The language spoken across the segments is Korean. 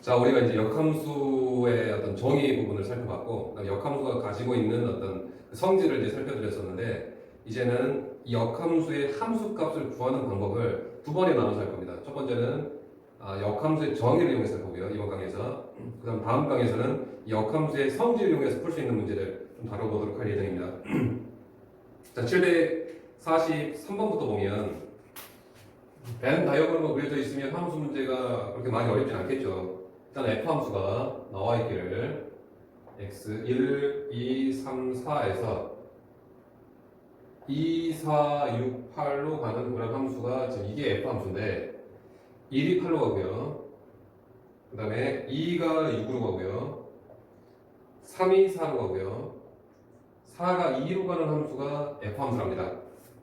자, 우리가 이제 역함수의 어떤 정의 부분을 살펴봤고, 그다음에 역함수가 가지고 있는 어떤 그 성질을 이제 살펴드렸었는데, 이제는 이 역함수의 함수값을 구하는 방법을 두 번에 나눠서 할 겁니다. 첫 번째는 역함수의 정의를 이용해서 할 거고요, 이번 강의에서. 그다음 다음 강의에서는 이 역함수의 성질을 이용해서 풀 수 있는 문제를 좀 다뤄보도록 할 예정입니다. 자, 743번부터 보면 벤 다이어그램으로 그려져 있으면 함수 문제가 그렇게 많이 어렵진 않겠죠. 일단 f 함수가 나와 있기를 x 1, 2, 3, 4에서 2, 4, 6, 8로 가는 그런 함수가 지금 이게 f 함수인데 1이 8로 가고요. 그 다음에 2가 6으로 가고요. 3이 4로 가고요. 4가 2로 가는 함수가 f 함수랍니다.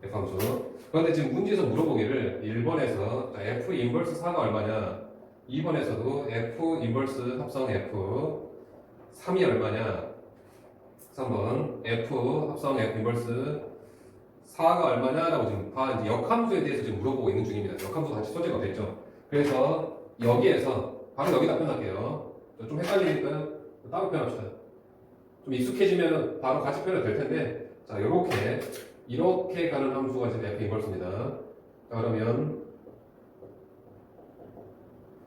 f 함수. 그런데 지금 문제에서 물어보기를 1번에서 f 인버스 4가 얼마냐, 2번에서도 f 인버스 합성 f 3이 얼마냐, 3번 f 합성 f 인버스 4가 얼마냐라고 지금 다 이제 역함수에 대해서 지금 물어보고 있는 중입니다. 역함수 같이 소재가 됐죠. 그래서 여기에서 바로 여기다 표현할게요. 좀 헷갈리니까 따로 표현합시다. 좀 익숙해지면 바로 같이 표현해도 될 텐데, 자, 이렇게 가는 함수가 지금 f 인버스입니다. 자, 그러면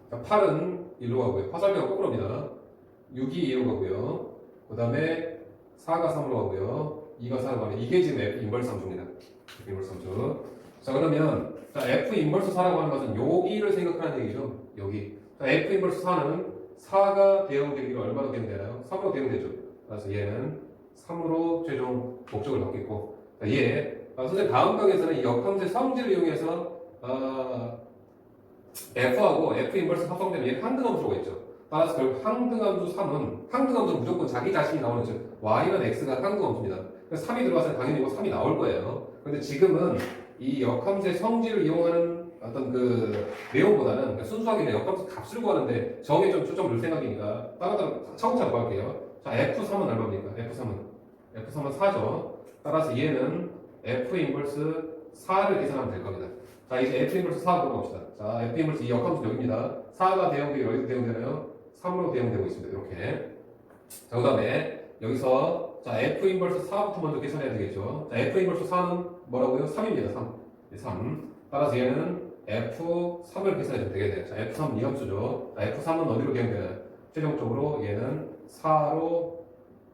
자, 8은 1로 가고요. 화살표가 거꾸로입니다. 6이 2로 가고요. 그 다음에 4가 3으로 가고요. 2가 4로 가면 이게 지금 F 인버스 함수입니다. F 인버스 함수. 자, 그러면 자, F 인버스 4라고 하는 것은 여기를 생각하는 얘기죠. 여기. 자, F 인버스 4는 4가 대응되기로 얼마로 대응되나요? 3으로 대응되죠. 그래서 얘는 3으로 최종 목적을 받겠고, 자, 선생님 다음 강에서는 이 역함수의 성질을 이용해서 F하고 F 인버스 합성되면 얘는 항등함수라고 했죠. 따라서 결국 항등함수 3은, 항등함수는 무조건 자기 자신이 나오는, 즉 y는 x가 항등함수입니다. 그래서 3이 들어가서 당연히 이거 3이 나올 거예요. 근데 지금은 이 역함수의 성질을 이용하는 어떤 그 내용보다는 그러니까 순수하게 그냥 역함수 값을 구하는데 정에 좀 초점을 둘 생각이니까 따로따로 차곡차곡 구할게요. 자, F3은 얼마입니까? F3은 4죠. 따라서 얘는 F 인버스 4를 계산하면 될 겁니다. 자, 이제 F 인버스 4 보봅시다. 자, F 인버스 이 역함수 여기입니다. 4가 대응되고 어디서 대응되나요? 3으로 대응되고 있습니다. 이렇게. 자, 그 다음에 여기서 자, F 인버스 4부터 먼저 계산해야 되겠죠. 자, F 인버스 4는 뭐라고요? 3입니다. 3. 따라서 얘는 F3을 계산해주면 되겠네요. 자, F3 이 함수죠. 자, F3은 어디로 대응되나요? 최종적으로 얘는 4로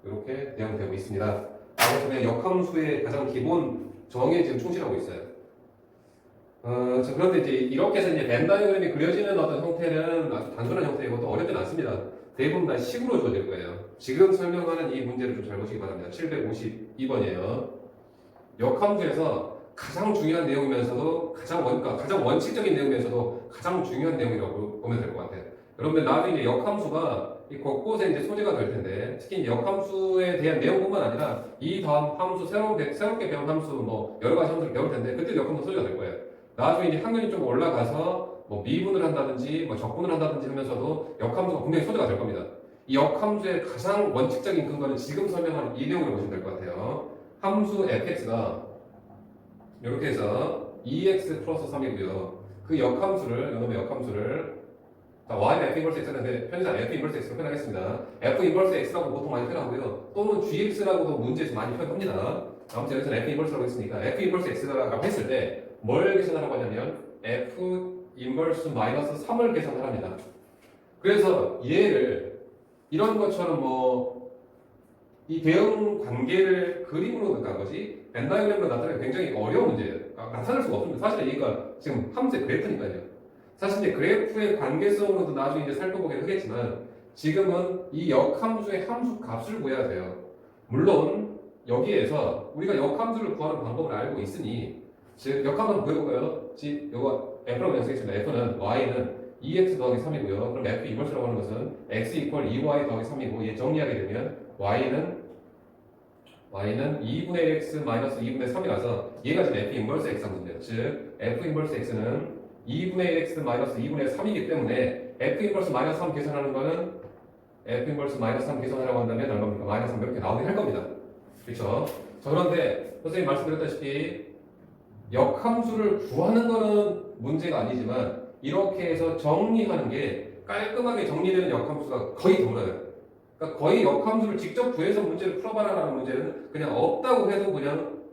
이렇게 대응되고 있습니다. 그래서 그냥 역함수의 가장 기본 정에 지금 충실하고 있어요. 그런데 이제 이렇게 해서 이제 벤 다이어그램이 그려지는 어떤 형태는 아주 단순한 형태이고 또 어렵진 않습니다. 대부분 다 식으로 주어질 거예요. 지금 설명하는 이 문제를 좀 잘 보시기 바랍니다. 752번이에요. 역함수에서 가장 중요한 내용이면서도 가장 원칙적인 내용이면서도 가장 중요한 내용이라고 보면 될 것 같아요. 여러분들 나중에 이제 역함수가 이 곳곳에 이제 소재가 될 텐데, 특히 이제 역함수에 대한 내용뿐만 아니라 이 다음 함수 새롭게 배운 함수 뭐 여러 가지 함수를 배울 텐데 그때 역함수 소재가 될 거예요. 나중에 이제 학년이 좀 올라가서 뭐 미분을 한다든지 뭐 적분을 한다든지 하면서도 역함수가 분명히 소재가 될 겁니다. 이 역함수의 가장 원칙적인 근거는 지금 설명한 이 내용을 보시면 될 것 같아요. 함수 fx가 이렇게 해서 2x 플러스 3이고요. 그 역함수를, 이놈의 역함수를 자, y는 f 인버스 x인데 편의상 f 인버스 x로 표현하겠습니다. f 인버스 x라고 보통 많이 표현하고요. 또는 gx라고도 문제에서 많이 표현합니다. 아무튼 여기서는 f 인버스라고 했으니까 f 인버스 x라고 했을 때 뭘 계산하라고 하냐면 f 인버스 마이너스 3을 계산하랍니다. 그래서 얘를 이런 것처럼 뭐 이 대응 관계를 그림으로 간 거지 벤 다이어그램으로 나타내기 굉장히 어려운 문제예요. 나타낼 수가 없습니다. 사실 얘가 지금 함수의 그래프니까요. 사실 이제 그래프의 관계성으로도 나중에 이제 살펴보긴 하겠지만 지금은 이 역함수의 함수 값을 구해야 돼요. 물론 여기에서 우리가 역함수를 구하는 방법을 알고 있으니 즉 역함수 한번 구해볼까요? 이거 F라고 연습했습니다. F는 Y는 2x 더하기 3이고요. 그럼 F 인버스라고 하는 것은 x 이퀄 2y 더하기 3이고 얘 정리하게 되면 Y는 2분의 x 마이너스 2분의 3이라서 얘가 지금 F 인버스 x 함수인데요. 즉 F 인버스 x는 2분의 x 마이너스 2분의 3이기 때문에 F 인버스 마이너스 3 계산하는 거는 F 인버스 마이너스 3 계산하라고 한다면 얼마입니까? 마이너스 3 이렇게 나오긴 할 겁니다. 그렇죠? 자, 그런데 선생님이 말씀드렸다시피 역함수를 구하는 거는 문제가 아니지만 이렇게 해서 정리하는 게 깔끔하게 정리되는 역함수가 거의 드물어요. 그러니까 거의 역함수를 직접 구해서 문제를 풀어봐라라는 문제는 그냥 없다고 해도 그냥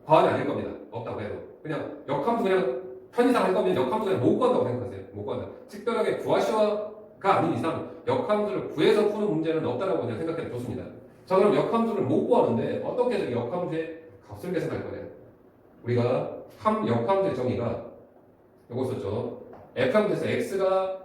과언이 아닐 겁니다. 없다고 해도 그냥 역함수 그냥 편의상 할 거면 역함수 그냥 못 구한다고 생각하세요. 못 구한다. 특별하게 구하시어가 아닌 이상 역함수를 구해서 푸는 문제는 없다라고 그냥 생각해도 좋습니다. 자, 그럼 역함수를 못 구하는데 어떻게 해서 역함수의 값을 계산할 거예요? 우리가 역함수의 정의가 요거 썼죠. f함수에서 x가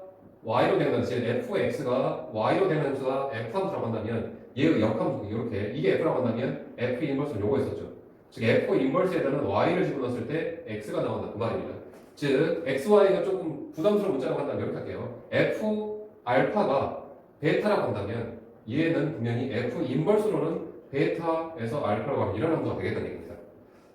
y로 되는 함수, fx가 y로 되는 함수가 f함수라고 한다면 얘의 역함수 이렇게 이게 f라고 한다면 f 인버스는 요거 했었죠. 즉 f 인버스에다는 y를 집어넣었을 때 x가 나온다 그 말입니다. 즉 xy가 조금 부담스러운 문자라고 한다면 이렇게 할게요. f 알파가 베타라고 한다면 얘는 분명히 f 인버스로는 베타에서 알파라고 하는 이런 함수가 되겠다는 얘기입니다.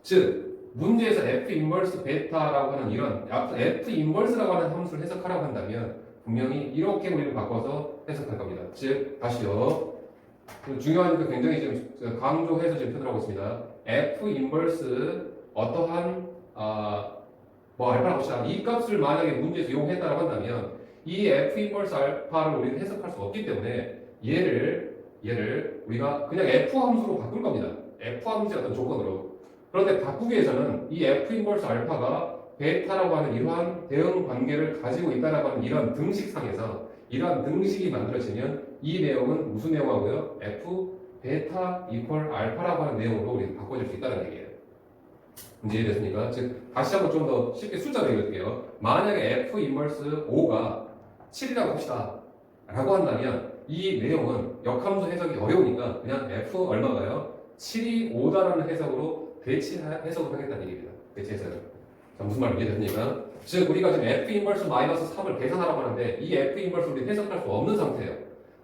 즉 문제에서 f 인버스 베타라고 하는 이런 f 인버스라고 하는 함수를 해석하라고 한다면 분명히 이렇게 우리를 바꿔서 해석할 겁니다. 즉 다시요. 중요한 그 굉장히 지금 강조해서 지금 표현하고 있습니다. f 인버스 어떠한 뭐 알파라고 합시다. 이 값을 만약에 문제에서 이용했다라고 한다면 이 f 인버스 알파를 우리는 해석할 수 없기 때문에 얘를 우리가 그냥 f 함수로 바꿀 겁니다. f 함수의 어떤 조건으로. 그런데 바꾸기 위해서는 이 f 인버스 알파가 베타라고 하는 이러한 대응 관계를 가지고 있다라고 하는 이런 등식상에서 이러한 등식이 만들어지면 이 내용은 무슨 내용하고요? f 베타 이퀄 알파라고 하는 내용으로 우리가 바꿔줄 수 있다는 얘기예요. 문제 이해됐습니까? 즉 다시 한번 좀 더 쉽게 숫자로 읽을게요. 만약에 f 인버스 5가 7이라고 합시다 라고 한다면 이 내용은 역함수 해석이 어려우니까 그냥 f 얼마가요? 7이 5다라는 해석으로 대치 해석을 하겠다는 얘기입니다. 대치 해석을. 자, 무슨 말인지 이해됐습니까? 즉 우리가 지금 f 인버스 마이너스 3을 계산하라고 하는데 이 f 인버스를 우리 해석할 수 없는 상태예요.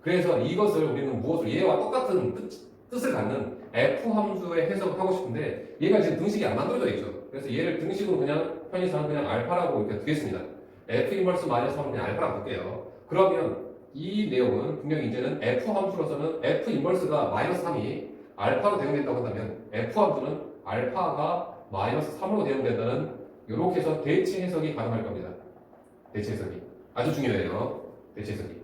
그래서 이것을 우리는 무엇을 얘와 똑같은 뜻을 갖는 f 함수의 해석을 하고 싶은데 얘가 지금 등식이 안 만들어져 있죠. 그래서 얘를 등식으로 그냥 편의상 그냥 알파라고 이렇게 두겠습니다. f 인버스 마이너스 3을 그냥 알파라고 둘게요. 그러면 이 내용은 분명히 이제는 f 함수로서는 f 인버스가 마이너스 3이 알파로 대응된다고 한다면 f 함수는 알파가 마이너스 3으로 대응된다는 이렇게 해서 대치 해석이 가능할 겁니다. 대치 해석이 아주 중요해요. 대치 해석이.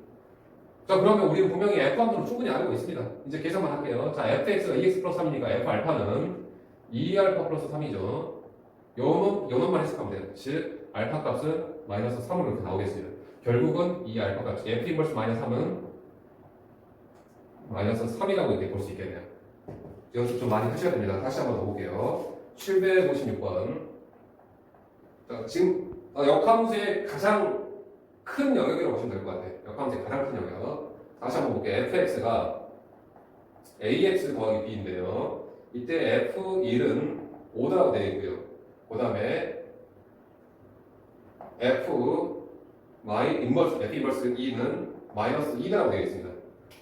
자, 그러면 우리는 분명히 f 함수를 충분히 알고 있습니다. 이제 계산만 할게요. 자, fx가 2x 플러스 3이니까 f 알파는 2알파 플러스 3이죠. 요놈만 해석하면 돼요. 즉 알파 값은 마이너스 3으로 이렇게 나오겠습니다. 결국은 이 알파 값 f 인버스 마이너스 3은 마이너스 3이라고 이렇게 볼 수 있겠네요. 연습 좀 많이 하셔야 됩니다. 다시 한번 더 볼게요. 756번. 자, 지금 역함수의 가장 큰 영역이라고 보시면 될 것 같아요. 역함수의 가장 큰 영역. 다시 한번 볼게요. fx가 ax 더하기 b인데요. 이때 f1은 5라고 되어 있고요. 그 다음에 f 인버스 2는 마이너스 2라고 되어 있습니다.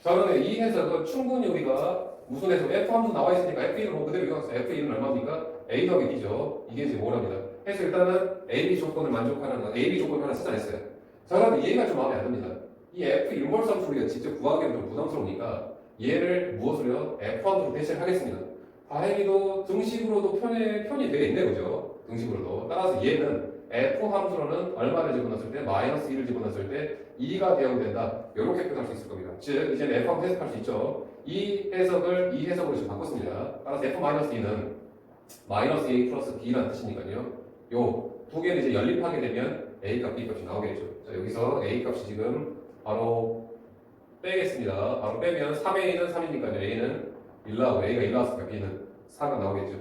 자, 그러면 이 해석은 충분히 우리가 무슨 해석 f 함수 나와 있으니까 f1은 그대로 이용해서 f1은 얼마입니까? a 더하기 b죠. 이게 지금 뭐랍니다. 해서 일단은 AB 조건을 만족하는 AB 조건을 하나 찾아냈어요. 자, 그럼 얘가 좀 마음에 안 듭니다. 이 F 인버스 함수 우리가 직접 구하기는 좀 부담스러우니까 얘를 무엇으로요? F 함수로 대체를 하겠습니다. 다행히도 등식으로도 편이 되어 있네, 그죠? 등식으로도. 따라서 얘는 F 함수로는 얼마를 집어넣었을 때 마이너스 2를 집어넣었을 때 2가 대응된다. 이렇게 표현할 수 있을 겁니다. 즉 이제는 F 함수 해석할 수 있죠. 이 해석으로 지금 바꿨습니다. 따라서 F 마이너스 2는 마이너스 A 플러스 B라는 뜻이니까요. 요 두 개를 이제 연립하게 되면 A 값, B 값이 나오겠죠. 자, 여기서 A 값이 지금 바로 빼겠습니다. 바로 빼면 3A는 3이니까요. A는 1 나오고 A가 1 나왔으니까 B는 4가 나오겠죠.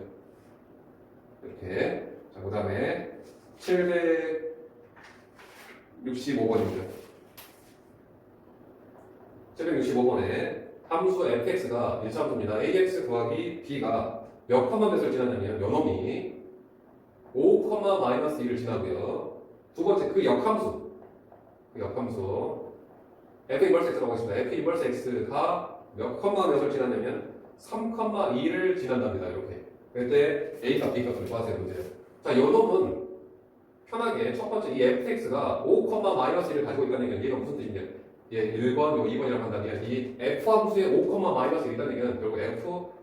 이렇게. 자, 그 다음에 765번입니다. 765번에 함수 fx가 1차함수입니다. ax 더하기 b가 몇 컴마 몇을 지났냐면 요놈이 5, 마이너스 2를 지나고요. 두 번째 그 역함수 f 인버스 x라고 하겠습니다. f 인버스 x가 몇 컴마 몇을 지났냐면 3, 2를 지난답니다. 이렇게. 그때 a 값, b 값을 구하세요. 문제요. 자, 요놈은 편하게 첫 번째 이 fx가 5, 마이너스 1을 가지고 있다는 얘기는 얘가 무슨 뜻이냐? 예, 1번, 요 2번이라고 한다면 이 f 함수의 5, 마이너스 1이라는 얘기는 결국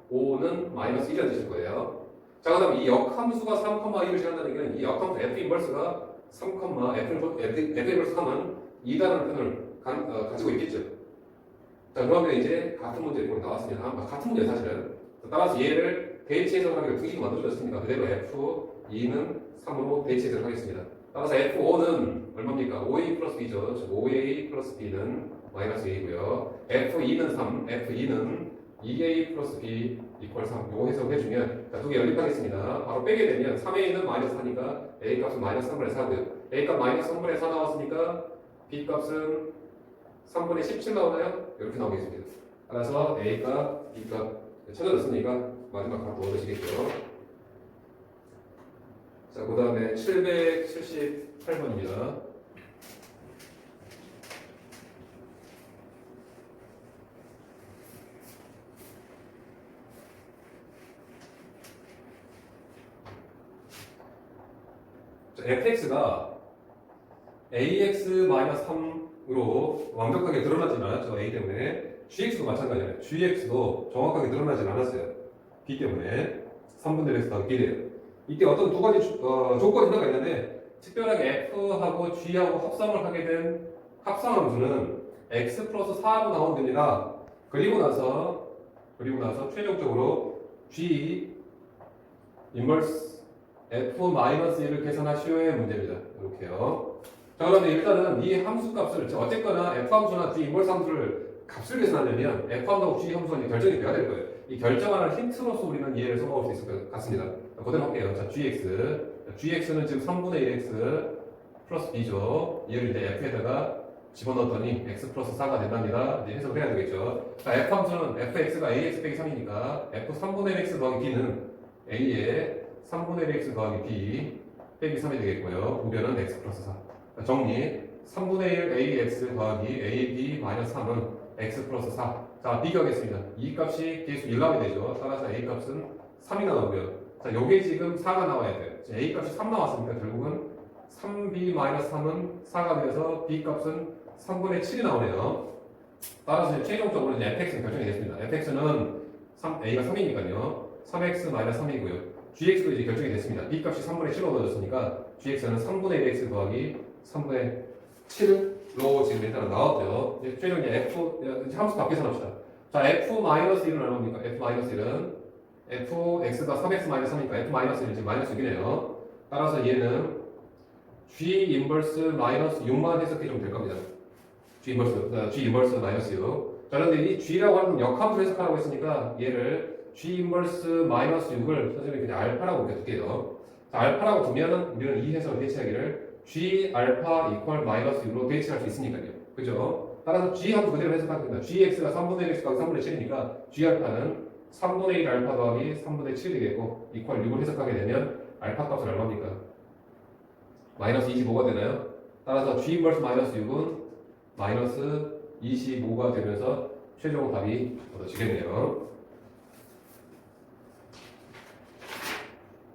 f5는 마이너스 1이라는 뜻일 거예요. 자, 그 다음에 이 역함수가 3, 2를 지난다는 얘기는 이 역함수 f 인버스가 3, f 인버스 3은 2라는 편을 가지고 있겠죠. 자, 그러면 이제 같은 문제가 나왔습니다. 같은 문제 사실은. 따라서 얘를 대체 해석하기를 두 개가 만들어졌으니까 그대로 F2는 3으로 대체 해석을 하겠습니다. 따라서 F5는 얼마입니까? 5A 플러스 B죠. 즉 5A 플러스 B는 마이너스 A고요. F2는 3, F2는 2A 플러스 B 이퀄 3. 요거 해석을 해주면 두 개 연립하겠습니다. 바로 빼게 되면 3A는 마이너스 4니까 A 값은 마이너스 3분의 4고요. A 값 마이너스 3분의 4 나왔으니까 B 값은 3분의 17 나오나요? 이렇게 나오겠습니다. 따라서 A 값, B 값 찾아졌으니까 마지막 값도 얻으시겠죠. 자, 그 다음에 778번입니다. fx가 ax-3으로 완벽하게 드러나지는 않았죠. a 때문에. gx도 마찬가지예요. gx도 정확하게 드러나지는 않았어요. b 때문에. 3분의 1에서 더하기 b래요. 이때 어떤 두 가지 조건이 하나가 있는데 특별하게 f하고 g하고 합성을 하게 된 합성함수는 x 플러스 4로 나오면 됩니다. 그리고 나서 최종적으로 g 인버스 f-1을 계산하시오의 문제입니다. 이렇게요. 자, 그러면 일단은 이 함수 값을 어쨌거나 f 함수나 g 인버스 함수를 값을 계산하려면 f 함수하고 g 함수가 결정이 돼야 될 거예요. 이 결정하는 힌트로서 우리는 이해를 써먹을 수 있을 것 같습니다. 그대로 할게요. 자, gx는 지금 3분의 1x 플러스 b죠. 얘를 이제 f에다가 집어넣었더니 x 플러스 4가 된답니다. 이제 해석을 해야 되겠죠. 자, f 함수는 fx가 ax 빼기 3이니까 f 3분의 1x 더하기 b는 a의 3분의 1x 더하기 b 빼기 3이 되겠고요. 우변은 x 플러스 4. 자, 정리. 3분의 1 ax 더하기 ab 마이너스 3은 x 플러스 4. 자, 비교하겠습니다. 이 값이 계속 1 나오게 되죠. 따라서 a 값은 3이 나오고요. 자, 요게 지금 4가 나와야 돼요. 자, a 값이 3 나왔으니까 결국은 3b 마이너스 3은 4가 돼서 b 값은 3분의 7이 나오네요. 따라서 이제 최종적으로 이제 fx는 결정이 됐습니다. fx는 a가 3이니까요. 3x 마이너스 3이고요. gx도 이제 결정이 됐습니다. b 값이 3분의 7로 얻어졌으니까 gx는 3분의 1x 더하기 3분의 7로 지금 일단 나왔고요. 이제 최종 이제 함수 값 계산합시다. 자, f-1은 얼마입니까? f-1은 fx가 3x 마이너스 3이니까 f-1은 지금 마이너스 6이네요. 따라서 얘는 g 인버스 마이너스 6만 해석해주면 될 겁니다. g 인버스 마이너스 6. 자, 그런데 이 g라고 하는 역함수 해석하라고 했으니까 얘를 g 인버스 마이너스 6을 선생님이 그냥 알파라고 이렇게 둘게요. 자, 알파라고 두면은 우리는 이 해석을 대체하기를 g 알파 이퀄 마이너스 6으로 대체할 수 있으니까요. 그죠? 따라서 g 함수 그대로 해석하면 됩니다. gx가 3분의 1x 더하기 3분의 7이니까 g 알파는 3분의 1 알파 더하기 3분의 7이 되겠고 이퀄 6을 해석하게 되면 알파 값은 얼마입니까? 마이너스 25가 되나요? 따라서 g 인버스 마이너스 6은 마이너스 25가 되면서 최종 답이 얻어지겠네요.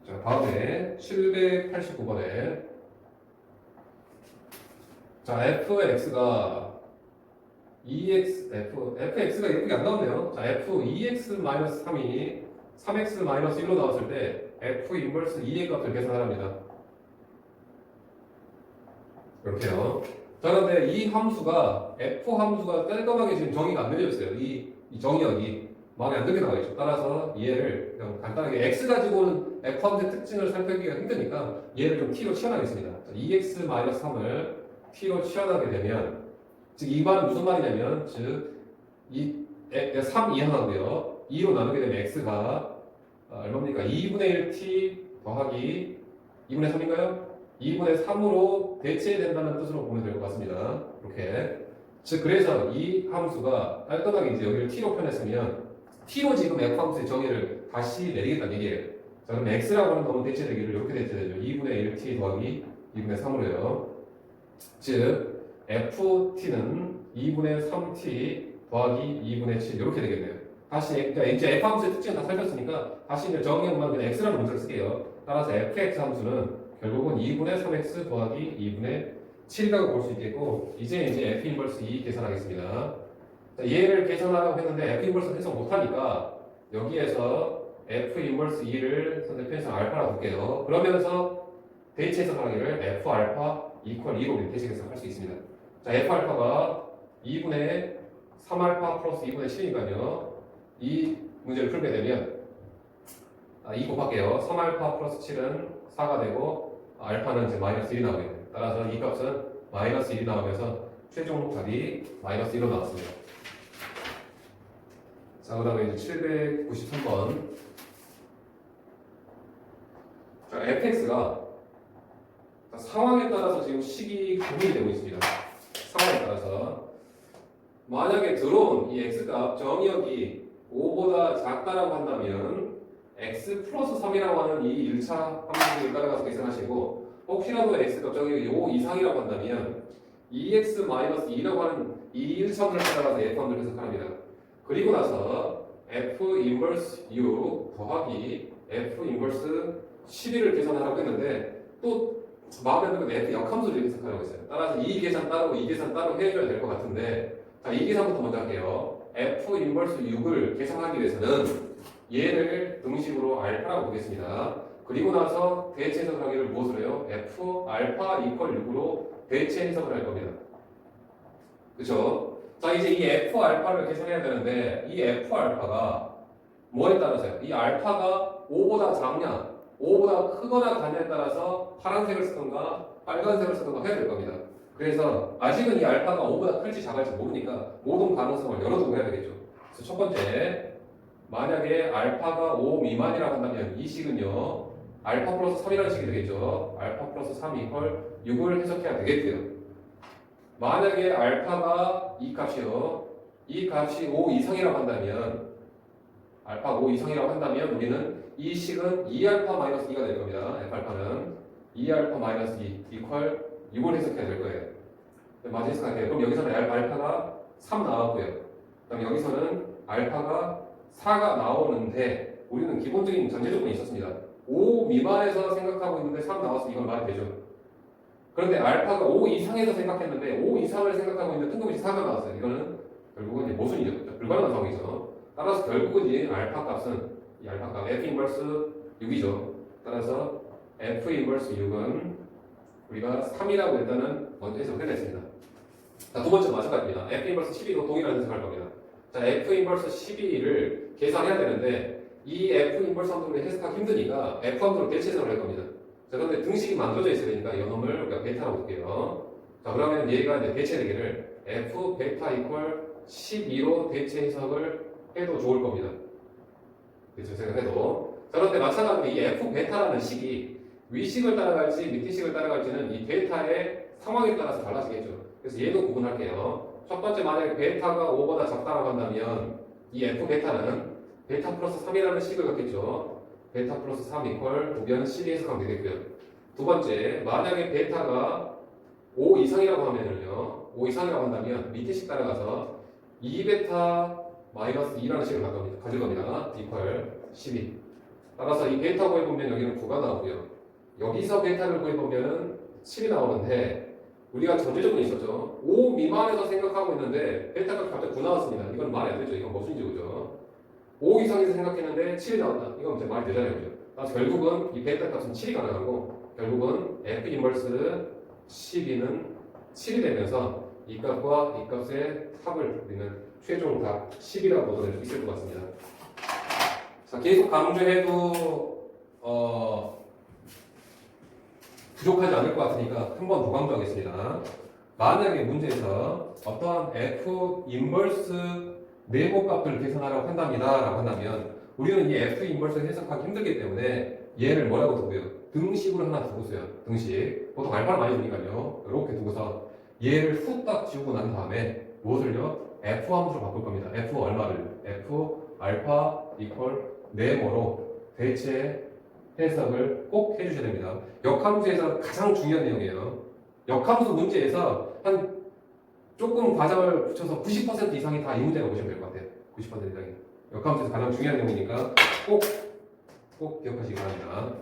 자, 다음에 789번에 자, fx가 fx가 예쁘게 안 나왔네요. 자, f2x-3이 3x-1로 나왔을 때 f 인버스 2의 값을 계산하랍니다. 이렇게요. 자, 그런데 이 함수가 f 함수가 깔끔하게 지금 정의가 안 내려졌어요. 이 정의역이 마음에 안 들게 나와있죠. 따라서 얘를 그냥 간단하게 x 가지고는 f 함수의 특징을 살펴기가 힘드니까 얘를 좀 t로 치환하겠습니다. 2x-3을 t로 치환하게 되면 즉 이 말은 무슨 말이냐면 즉 이 3 이항하고요. 2로 나누게 되면 x가 얼마입니까? 2분의 1t 더하기 2분의 3인가요? 2분의 3으로 대체된다는 뜻으로 보면 될 것 같습니다. 이렇게. 즉 그래서 이 함수가 깔끔하게 이제 여기를 t로 표현했으면 t로 지금 f 함수의 정의를 다시 내리겠다는 얘기예요. 자, 그럼 x라고 하는 놈은 대체되기를 이렇게 대체되죠. 2분의 1t 더하기 2분의 3으로요. 즉 ft는 2분의 3t 더하기 2분의 7 이렇게 되겠네요. 다시 그러니까 이제 f 함수의 특징을 다 살폈으니까 다시 이제 정의만 그냥 x라는 문자를 쓸게요. 따라서 fx 함수는 결국은 2분의 3x 더하기 2분의 7이라고 볼 수 있겠고 이제 f 인버스 2 계산하겠습니다. 자, 얘를 계산하라고 했는데 f 인버스 해석 못하니까 여기에서 f 인버스 2를 선택해서 알파라고 볼게요. 그러면서 대체 해석하기를 f 알파 이퀄 2로 대체 해석할 수 있습니다. 자, F알파가 2분의 3알파 플러스 2분의 7이니까요. 이 문제를 풀게 되면 2 곱할게요. 3알파 플러스 7은 4가 되고 알파는 이제 마이너스 1이 나오게 돼요. 따라서 이 값은 마이너스 1이 나오면서 최종 답이 마이너스 1로 나왔습니다. 자, 그 다음에 이제 793번. 자, fx가 상황에 따라서 지금 식이 고민이 되고 있습니다. 상황에 따라서. 만약에 들어온 이 x값 정의역이 5보다 작다라고 한다면 x 플러스 3이라고 하는 이 1차 함수를 따라가서 계산하시고 혹시라도 x값 정의역이 5 이상이라고 한다면 2x-2라고 하는 이 1차원을 따라가서 f함수를 해석합니다. 그리고 나서 f 인버스 u 더하기 f 인버스 12를 계산하라고 했는데 또 마음에 드는 f 역함수를 해석하라고 했어요. 따라서 이 계산 따로 이 계산 따로 해줘야 될 것 같은데 자, 이 계산부터 먼저 할게요. f 인버스 6을 계산하기 위해서는 얘를 등식으로 알파라고 보겠습니다. 그리고 나서 대체 해석을 하기를 무엇으로 해요? f 알파 이퀄 6으로 대체 해석을 할 겁니다. 그쵸? 자, 이제 이 f 알파를 계산해야 되는데 이 f 알파가 뭐에 따라서요? 이 알파가 5보다 작냐 5보다 크거나 같냐에 따라서 파란색을 쓰던가 빨간색을 쓰던가 해야 될 겁니다. 그래서 아직은 이 알파가 5보다 클지 작을지 모르니까 모든 가능성을 열어두고 해야 되겠죠. 그래서 첫 번째, 만약에 알파가 5 미만이라고 한다면 이 식은요 알파 플러스 3이라는 식이 되겠죠. 알파 플러스 3 이퀄 6을 해석해야 되겠고요. 만약에 알파가 이 값이요 이 값이 5 이상이라고 한다면 알파 5 이상이라고 한다면 우리는 이 식은 2알파 마이너스 2가 될 겁니다. F알파는 2알파 마이너스 2 이퀄 6을 해석해야 될 거예요. 맞아 해석할게요. 그럼 여기서는 알파가 3 나왔고요. 그다음 여기서는 알파가 4가 나오는데 우리는 기본적인 전제 조건이 있었습니다. 5 미만에서 생각하고 있는데 3 나왔으면 이건 말이 되죠. 그런데 알파가 5 이상에서 생각했는데 5 이상을 생각하고 있는데 뜬금없이 4가 나왔어요. 이거는 결국은 이제 모순이죠. 불가능한 상황이죠. 따라서 결국은 이 알파 값은 이 알파 값 f 인버스 6이죠. 따라서 f 인버스 6은 우리가 3이라고 일단은 먼저 해석을 해냈습니다. 자, 두 번째 마찬가지입니다. f 인버스 12도 동일한 해석할 겁니다. 자, f 인버스 12를 계산해야 되는데 이 f 인버스 함수를 해석하기 힘드니까 f 함수로 대체 해석을 할 겁니다. 자, 그런데 등식이 만들어져 있어야 되니까 이놈을 우리가 베타라고 볼게요. 자, 그러면 얘가 이제 대체 되기를 f 베타 이퀄 12로 대체 해석을 해도 좋을 겁니다. 그렇죠? 생각해도. 자, 그런데 마찬가지로 이 f 베타라는 식이 위식을 따라갈지 밑에 식을 따라갈지는 이 베타의 상황에 따라서 달라지겠죠. 그래서 얘도 구분할게요. 첫 번째, 만약에 베타가 5보다 작다고 한다면 이 f 베타는 베타 플러스 3이라는 식을 갖겠죠. 베타 플러스 3 이퀄 우변 12 해석하면 되겠고요. 두 번째, 만약에 베타가 5 이상이라고 하면은요 5 이상이라고 한다면 밑에 식 따라가서 2베타 마이너스 2라는 식을 가질 겁니다. 이퀄 12. 따라서 이 베타 구해보면 여기는 9가 나오고요. 여기서 베타를 구해보면은 7이 나오는데 우리가 전제 조건이 있었죠. 5 미만에서 생각하고 있는데 베타가 갑자기 9 나왔습니다. 이건 말이 안 되죠. 이건 모순이죠. 그죠? 5 이상에서 생각했는데 7이 나왔다. 이건 이제 말이 되잖아요. 그죠? 따라서 결국은 이 베타 값은 7이 가능하고 결국은 F 인버스 12는 7이 되면서 이 값과 이 값의 합을 우리는 최종 답 10이라고 얻어낼 수 있을 것 같습니다. 자, 계속 강조해도 부족하지 않을 것 같으니까 한 번 더 강조하겠습니다. 만약에 문제에서 어떠한 f 인버스 네모 값을 계산하라고 한답니다 라고 한다면 우리는 이 f 인버스를 해석하기 힘들기 때문에 얘를 뭐라고 두고요? 등식으로 하나 두고서요. 등식. 보통 알파를 많이 두니까요. 이렇게 두고서 얘를 후딱 지우고 난 다음에 무엇을요? f 함수로 바꿀 겁니다. f 얼마를? f 알파 이퀄 네모로 대체 해석을 꼭 해주셔야 됩니다. 역함수에서 가장 중요한 내용이에요. 역함수 문제에서 한 조금 과정을 붙여서 90% 이상이 다 이 문제라고 보시면 될 것 같아요. 90% 이상이. 역함수에서 가장 중요한 내용이니까 꼭 기억하시기 바랍니다.